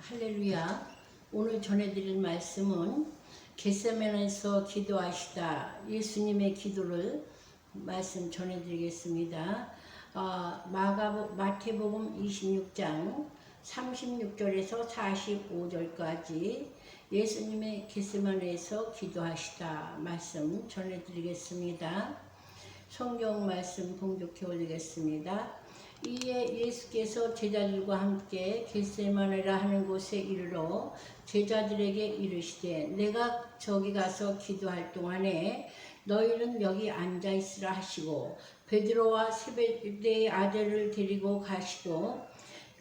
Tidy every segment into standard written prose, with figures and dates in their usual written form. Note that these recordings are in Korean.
할렐루야. 오늘 전해드릴 말씀은 겟세마네에서 기도하시다 예수님의 기도를 말씀 전해드리겠습니다. 마태복음 26장 36절에서 45절까지 예수님의 겟세마네에서 기도하시다 말씀 전해드리겠습니다. 성경 말씀 봉독해 올리겠습니다. 이에 예수께서 제자들과 함께 겟세마네라 하는 곳에 이르러 제자들에게 이르시되 내가 저기 가서 기도할 동안에 너희는 여기 앉아 있으라 하시고 베드로와 세베대의 아들을 데리고 가시고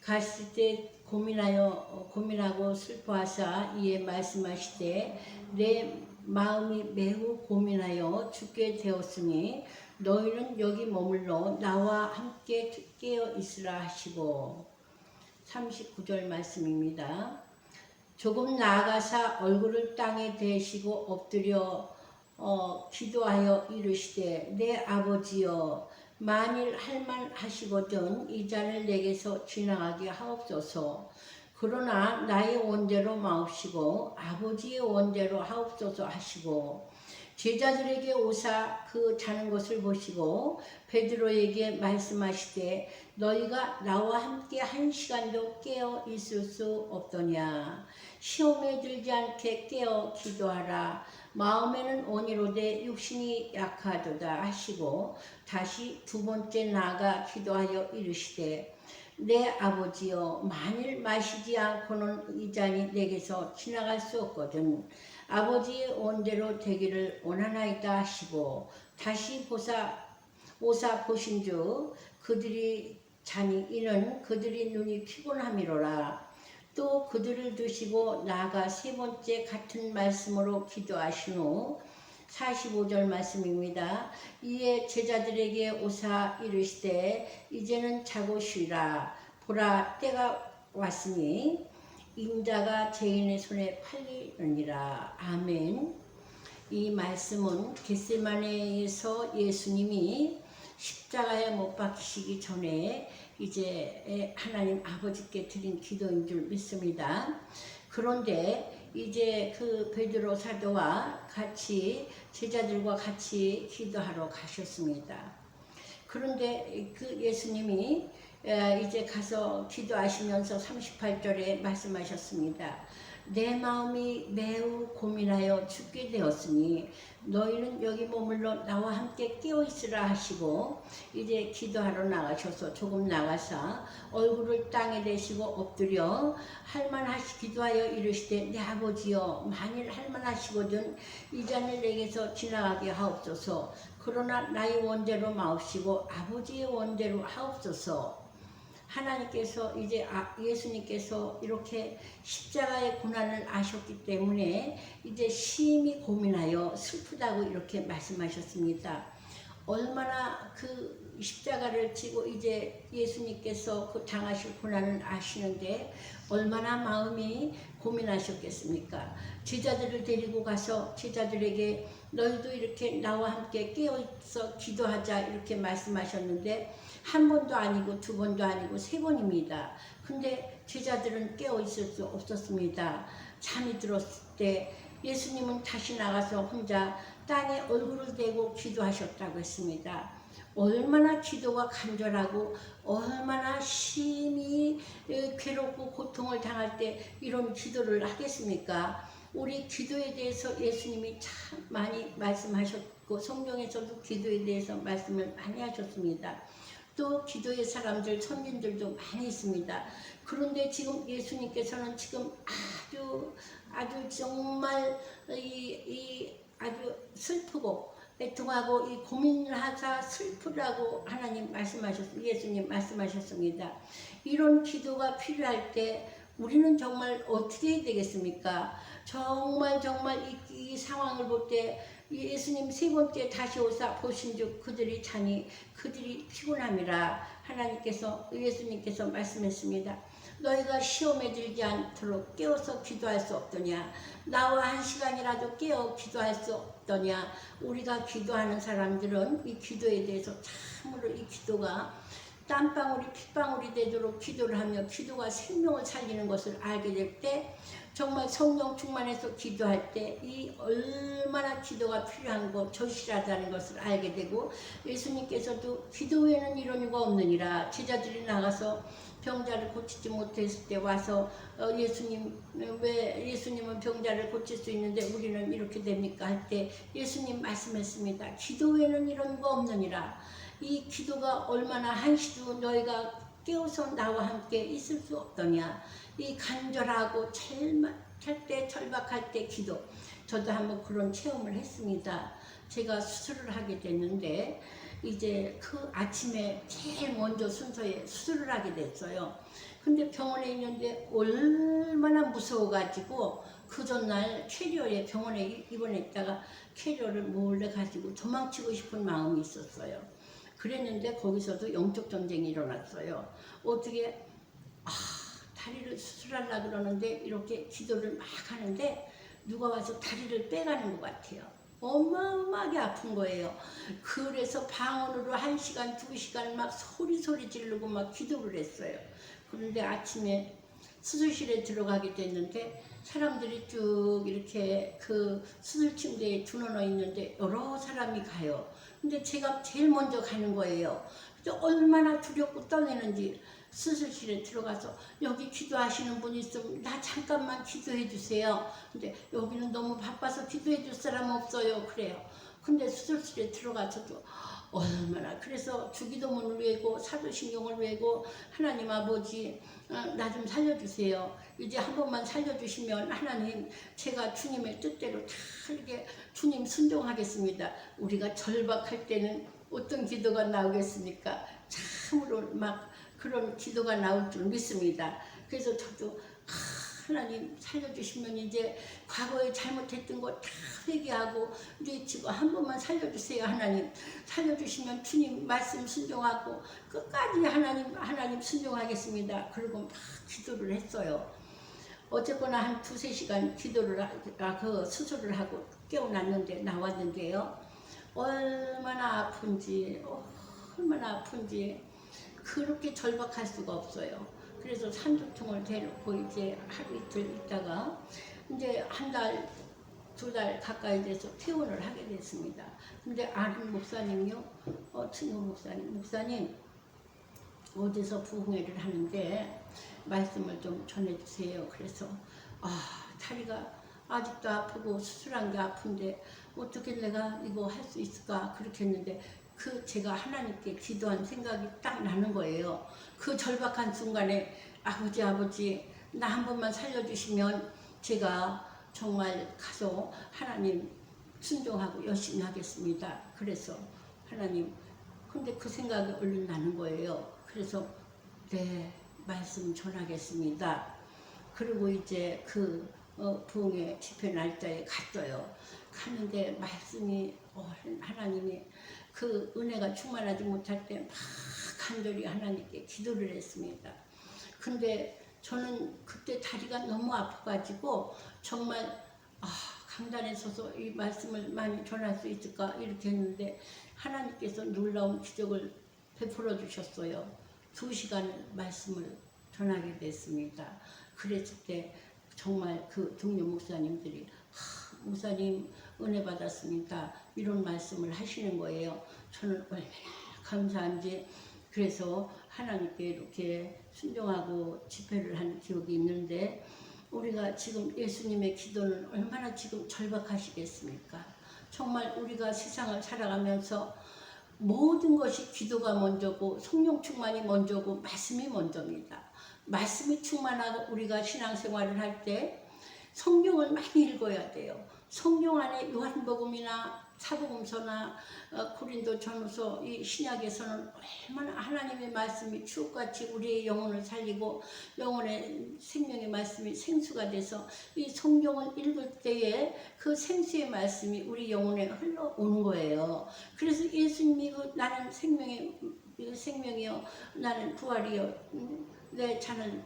갔을 때 고민하고 슬퍼하사 이에 말씀하시되 내 마음이 매우 고민하여 죽게 되었으니 너희는 여기 머물러 나와 함께 깨어 있으라 하시고 39절 말씀입니다. 조금 나아가사 얼굴을 땅에 대시고 엎드려 기도하여 이르시되 내 아버지여 만일 할만하시거든 이 잔을 내게서 지나가게 하옵소서. 그러나 나의 원대로 마옵시고 아버지의 원대로 하옵소서 하시고 제자들에게 오사 그 자는 것을 보시고 베드로에게 말씀하시되 너희가 나와 함께 한 시간도 깨어 있을 수 없더냐. 시험에 들지 않게 깨어 기도하라. 마음에는 온이로되 육신이 약하도다 하시고 다시 두 번째 나아가 기도하여 이르시되 내 아버지여 만일 마시지 않고는 이 잔이 내게서 지나갈 수 없거든 아버지의 원대로 되기를 원하나이다 하시고 다시 오사 보신즉 그들이 자니 이는 그들이 눈이 피곤함이로라. 또 그들을 두시고 나아가 세 번째 같은 말씀으로 기도하신 후 45절 말씀입니다. 이에 제자들에게 오사 이르시되 이제는 자고 쉬라. 보라 때가 왔으니 인자가 죄인의 손에 팔리느니라. 아멘. 이 말씀은 겟세마네에서 예수님이 십자가에 못 박히시기 전에 이제 하나님 아버지께 드린 기도인 줄 믿습니다. 그런데 이제 그 베드로 사도와 같이 제자들과 같이 기도하러 가셨습니다. 그런데 그 예수님이 이제 가서 기도하시면서 38절에 말씀하셨습니다. 내 마음이 매우 고민하여 죽게 되었으니 너희는 여기 머물러 나와 함께 깨어 있으라 하시고 이제 기도하러 나가셔서 조금 나가서 얼굴을 땅에 대시고 엎드려 기도하여 이르시되 내 아버지여 만일 할만하시거든 이 잔을 내게서 지나가게 하옵소서. 그러나 나의 원대로 마옵시고 아버지의 원대로 하옵소서. 하나님께서 이제 예수님께서 이렇게 십자가의 고난을 아셨기 때문에 이제 심히 고민하여 슬프다고 이렇게 말씀하셨습니다. 얼마나 그 십자가를 지고 이제 예수님께서 그 당하실 고난을 아시는데 얼마나 마음이 고민하셨겠습니까? 제자들을 데리고 가서 제자들에게 너희도 이렇게 나와 함께 깨어있어 기도하자 이렇게 말씀하셨는데 한 번도 아니고 두 번도 아니고 세 번입니다. 근데 제자들은 깨어있을 수 없었습니다. 잠이 들었을 때 예수님은 다시 나가서 혼자 땅에 얼굴을 대고 기도하셨다고 했습니다. 얼마나 기도가 간절하고 얼마나 심히 괴롭고 고통을 당할 때 이런 기도를 하겠습니까? 우리 기도에 대해서 예수님이 참 많이 말씀하셨고 성경에서도 기도에 대해서 말씀을 많이 하셨습니다. 또 기도의 사람들, 선진들도 많이 있습니다. 그런데 지금 예수님께서는 지금 아주 정말 아주 슬프고 애통하고 이 고민을 하사 슬프라고 예수님 말씀하셨습니다. 이런 기도가 필요할 때 우리는 정말 어떻게 해야 되겠습니까? 정말 이 상황을 볼 때 예수님 세 번째 다시 오사 보신즉 그들이 자니 그들이 피곤함이라 예수님께서 말씀했습니다. 너희가 시험에 들지 않도록 깨어서 기도할 수 없더냐. 나와 한 시간이라도 깨어 기도할 수 없더냐. 우리가 기도하는 사람들은 이 기도에 대해서 참으로 이 기도가 땀방울이 핏방울이 되도록 기도를 하며 기도가 생명을 살리는 것을 알게 될 때 정말 성령 충만해서 기도할 때 이 얼마나 기도가 필요한 것 절실하다는 것을 알게 되고 예수님께서도 기도 외에는 이런 이유가 없느니라 제자들이 나가서 병자를 고치지 못했을 때 와서 예수님 왜 예수님은 병자를 고칠 수 있는데 우리는 이렇게 됩니까 할 때 예수님 말씀했습니다. 기도 외에는 이런 이유가 없느니라. 이 기도가 얼마나 한시도 너희가 깨어서 나와 함께 있을 수 없더냐. 이 간절하고 찰 때 절박할 때 기도. 저도 한번 그런 체험을 했습니다. 제가 수술을 하게 됐는데 이제 그 아침에 제일 먼저 순서에 수술을 하게 됐어요. 근데 병원에 있는데 얼마나 무서워가지고 그 전날 캐리어에 병원에 입원했다가 캐리어를 몰래 가지고 도망치고 싶은 마음이 있었어요. 그랬는데 거기서도 영적 전쟁이 일어났어요. 어떻게 다리를 수술하려고 그러는데 이렇게 기도를 막 하는데 누가 와서 다리를 빼가는 것 같아요. 어마어마하게 아픈 거예요. 그래서 방언으로 1시간, 2시간 막 소리 지르고 막 기도를 했어요. 그런데 아침에 수술실에 들어가게 됐는데 사람들이 쭉 이렇게 그 수술 침대에 드러져 있는데 여러 사람이 가요. 근데 제가 제일 먼저 가는 거예요. 그래서 얼마나 두렵고 떨리는지 수술실에 들어가서 여기 기도하시는 분 있으면 나 잠깐만 기도해 주세요. 근데 여기는 너무 바빠서 기도해 줄 사람 없어요. 그래요. 근데 수술실에 들어가서도 얼마나 그래서 주기도문을 외고 사도신경을 외고 하나님 아버지 나 좀 살려주세요. 이제 한 번만 살려주시면 하나님 제가 주님의 뜻대로 다 이렇게 주님 순종하겠습니다. 우리가 절박할 때는 어떤 기도가 나오겠습니까? 참으로 막 그런 기도가 나올 줄 믿습니다. 그래서 저도 하나님 살려주시면 이제 과거에 잘못했던 거 다 회개하고 뉘우치고 한 번만 살려주세요. 하나님 살려주시면 주님 말씀 순종하고 끝까지 하나님 순종하겠습니다. 그리고 막 기도를 했어요. 어쨌거나 한 2-3시간 기도를 그 수술을 하고 깨어났는데 나왔는데요. 얼마나 아픈지 그렇게 절박할 수가 없어요. 그래서 산소통을 데리고 이제 하루 이틀 있다가 이제 1달, 2달 가까이 돼서 퇴원을 하게 됐습니다. 근데 아는 목사님요, 친구 목사님 어디서 부흥회를 하는데 말씀을 좀 전해주세요. 그래서 다리가 아직도 아프고 수술한 게 아픈데 어떻게 내가 이거 할 수 있을까 그렇게 했는데 제가 하나님께 기도한 생각이 딱 나는 거예요. 그 절박한 순간에 아버지 나 한 번만 살려주시면 제가 정말 가서 하나님 순종하고 열심히 하겠습니다. 그래서 하나님 근데 그 생각이 얼른 나는 거예요. 그래서 네 말씀 전하겠습니다. 그리고 이제 그 부흥회 집회 날짜에 갔어요. 갔는데 말씀이 하나님이 그 은혜가 충만하지 못할 때 막 간절히 하나님께 기도를 했습니다. 근데 저는 그때 다리가 너무 아파가지고 정말 강단에 서서 이 말씀을 많이 전할 수 있을까 이렇게 했는데 하나님께서 놀라운 기적을 베풀어 주셨어요. 2시간 말씀을 전하게 됐습니다. 그랬을 때 정말 그 동료 목사님들이 목사님 은혜 받았습니다. 이런 말씀을 하시는 거예요. 저는 얼마나 감사한지 그래서 하나님께 이렇게 순종하고 집회를 한 기억이 있는데 우리가 지금 예수님의 기도는 얼마나 지금 절박하시겠습니까? 정말 우리가 세상을 살아가면서 모든 것이 기도가 먼저고 성령 충만이 먼저고 말씀이 먼저입니다. 말씀이 충만하고 우리가 신앙생활을 할 때 성경을 많이 읽어야 돼요. 성경 안에 요한복음이나 사복음서나 고린도전서 이 신약에서는 얼마나 하나님의 말씀이 추억같이 우리의 영혼을 살리고 영혼의 생명의 말씀이 생수가 돼서 이 성경을 읽을 때에 그 생수의 말씀이 우리 영혼에 흘러오는 거예요. 그래서 예수님이 나는 생명이요 나는 부활이요 내 잔을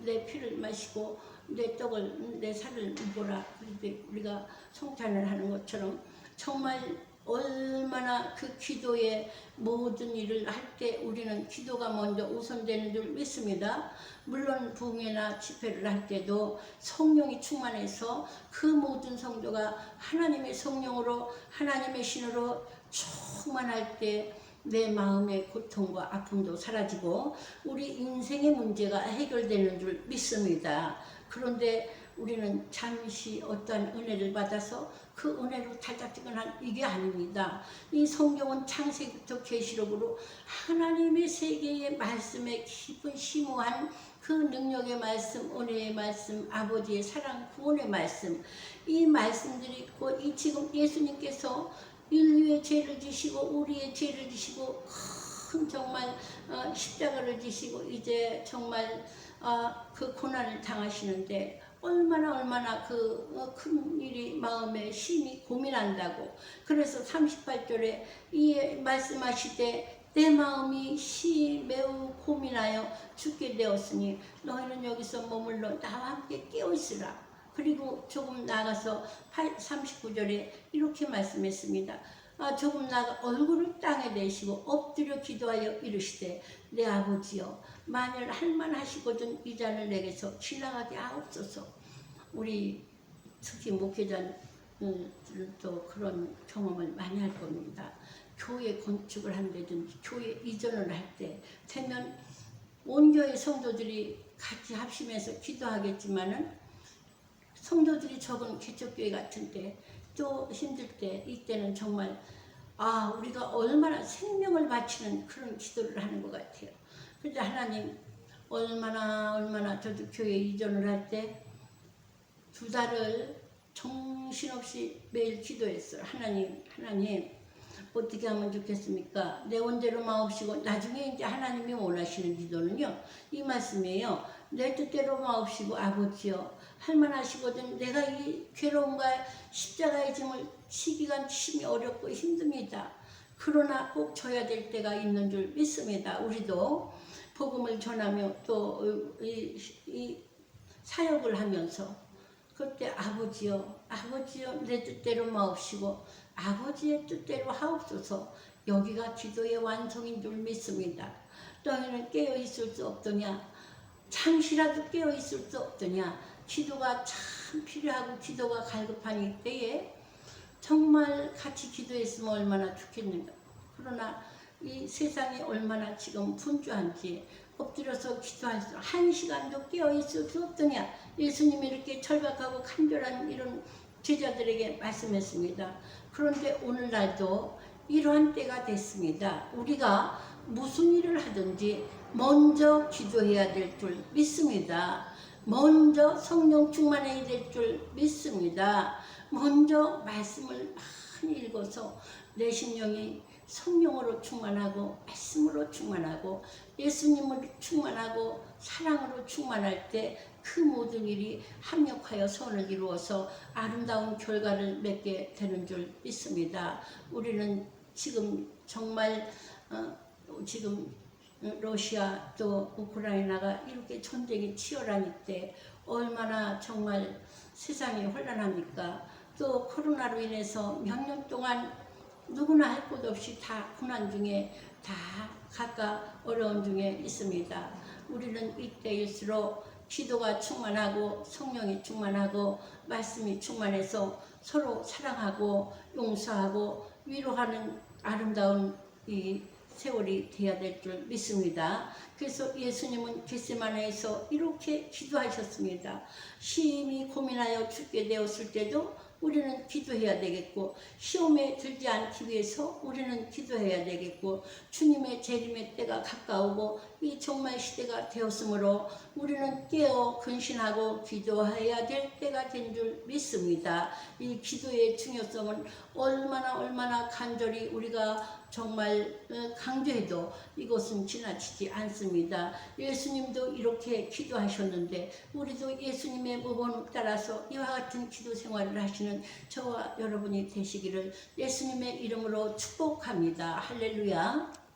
내 피를 마시고 내 떡을 내 살을 먹어라. 그런데 우리가 성찬을 하는 것처럼 정말 얼마나 그 기도에 모든 일을 할 때 우리는 기도가 먼저 우선되는 줄 믿습니다. 물론 부흥회나 집회를 할 때도 성령이 충만해서 그 모든 성도가 하나님의 성령으로 하나님의 신으로 충만할 때 내 마음의 고통과 아픔도 사라지고 우리 인생의 문제가 해결되는 줄 믿습니다. 그런데 우리는 잠시 어떠한 은혜를 받아서 그 은혜로 달짝지근한 이게 아닙니다. 이 성경은 창세기부터 계시록으로 하나님의 세계의 말씀에 깊은 심오한 그 능력의 말씀, 은혜의 말씀, 아버지의 사랑, 구원의 말씀, 이 말씀들이 있고 이 지금 예수님께서 인류의 죄를 지시고 우리의 죄를 지시고 큰 정말 십자가를 지시고 이제 정말 그 고난을 당하시는데 얼마나 그 큰 일이 마음에 심히 고민한다고. 그래서 38절에 이 말씀하시되 내 마음이 매우 고민하여 죽게 되었으니 너희는 여기서 머물러 나와 함께 깨어있으라. 그리고 조금 나가서 39절에 이렇게 말씀했습니다. 조금 나가 얼굴을 땅에 대시고 엎드려 기도하여 이르시되 내 아버지여 만일 할만하시거든 이 잔을 내게서 지나가게 하옵소서. 우리 특히 목회자들도 그런 경험을 많이 할 겁니다. 교회 건축을 한다든지 교회 이전을 할 때 되면 온 교회 성도들이 같이 합심해서 기도하겠지만은 성도들이 적은 개척교회 같은데 또 힘들 때 이때는 정말 우리가 얼마나 생명을 바치는 그런 기도를 하는 것 같아요. 그런데 하나님 얼마나 저도 교회 이전을 할 때 2달을 정신없이 매일 기도했어요. 하나님 어떻게 하면 좋겠습니까? 내 원대로 마옵시고 나중에 이제 하나님이 원하시는 기도는요 이 말씀이에요. 내 뜻대로 마옵시고 아버지여 할만하시거든 내가 이 괴로움과 십자가의 짐을 시기간 심히 어렵고 힘듭니다. 그러나 꼭 져야 될 때가 있는 줄 믿습니다. 우리도 복음을 전하며 또 이 사역을 하면서 그때 아버지여 내 뜻대로 마옵시고 아버지의 뜻대로 하옵소서. 여기가 기도의 완성인 줄 믿습니다. 너희는 깨어있을 수 없더냐? 잠시라도 깨어있을 수 없더냐? 기도가 참 필요하고 기도가 갈급한 이때에 정말 같이 기도했으면 얼마나 좋겠는가. 그러나 이 세상이 얼마나 지금 분주한지 엎드려서 기도할 수 1시간도 깨어있을 수 없더냐. 예수님이 이렇게 절박하고 간절한 이런 제자들에게 말씀했습니다. 그런데 오늘날도 이러한 때가 됐습니다. 우리가 무슨 일을 하든지 먼저 기도해야 될 줄 믿습니다. 먼저 성령 충만해야 될 줄 믿습니다. 먼저 말씀을 많이 읽어서 내 심령이 성령으로 충만하고 말씀으로 충만하고 예수님으로 충만하고 사랑으로 충만할 때 그 모든 일이 합력하여 선을 이루어서 아름다운 결과를 맺게 되는 줄 믿습니다. 우리는 지금 정말 지금 러시아 또 우크라이나가 이렇게 전쟁이 치열한 이때 얼마나 정말 세상이 혼란합니까? 또 코로나로 인해서 몇 년 동안 누구나 할 것 없이 다 고난 중에 다 각각 어려운 중에 있습니다. 우리는 이때일수록 기도가 충만하고 성령이 충만하고 말씀이 충만해서 서로 사랑하고 용서하고 위로하는 아름다운 이 세월이 되어야 될 줄 믿습니다. 그래서 예수님은 겟세마네에서 이렇게 기도하셨습니다. 심히 고민하여 죽게 되었을 때도 우리는 기도해야 되겠고 시험에 들지 않기 위해서 우리는 기도해야 되겠고 주님의 재림의 때가 가까우고 이 종말 시대가 되었으므로 우리는 깨어 근신하고 기도해야 될 때가 된 줄 믿습니다. 이 기도의 중요성은 얼마나 간절히 우리가 정말 강조해도 이것은 지나치지 않습니다. 예수님도 이렇게 기도하셨는데 우리도 예수님의 모범을 따라서 이와 같은 기도 생활을 하시는 저와 여러분이 되시기를 예수님의 이름으로 축복합니다. 할렐루야.